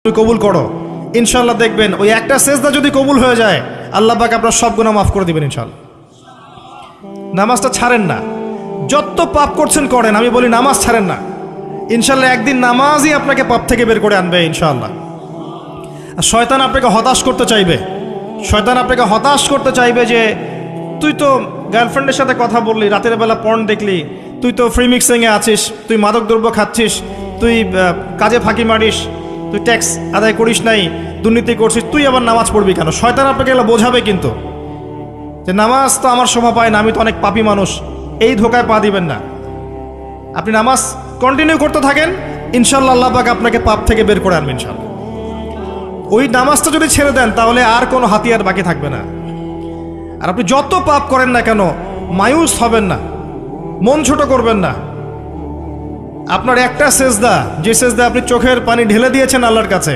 তুমি কবুল করো, ইনশাল্লাহ দেখবেন ওই একটা সেজদা যদি কবুল হয়ে যায় আল্লাহ পাক আপনার সব গুনাহ মাফ করে দিবেন ইনশাল্লাহ। নামাজটা ছাড়েন না, যত পাপ করছেন করেন, আমি বলি নামাজ ছাড়েন না, ইনশাল্লাহ একদিন নামাজই আপনাকে পাপ থেকে বের করে আনবে ইনশাল্লাহ। আর শয়তান আপনাকে হতাশ করতে চাইবে, শয়তান আপনাকে হতাশ করতে চাইবে যে তুই তো গার্লফ্রেন্ডের সাথে কথা বললি, রাতের বেলা পর্ন দেখলি, তুই তো ফ্রি মিক্সিংয়ে আছিস, তুই মাদকদ্রব্য খাচ্ছিস, তুই কাজে ফাঁকি মারিস, তুই ট্যাক্স আদায় করিস নাই, দুর্নীতি করছিস, তুই আবার নামাজ পড়বি কেন? শয়তান আপনাকে এগুলো বোঝাবে কিন্তু যে নামাজ তো আমার শোভা পায় না, আমি তো অনেক পাপী মানুষ। এই ধোকায় পা দিবেন না, আপনি নামাজ কন্টিনিউ করতে থাকেন, ইনশাল্লাহ আল্লাহ পাক আপনাকে পাপ থেকে বের করে আনবেন ইনশাল্লাহ। ওই নামাজটা যদি ছেড়ে দেন তাহলে আর কোনো হাতিয়ার বাকি থাকবে না। আর আপনি যত পাপ করেন না কেন মায়ুস হবেন না, মন ছোট করবেন না। আপনার একটা সেজদা, যে সেজদা আপনি চোখের পানি ঢেলে দিয়েছেন আল্লাহর কাছে,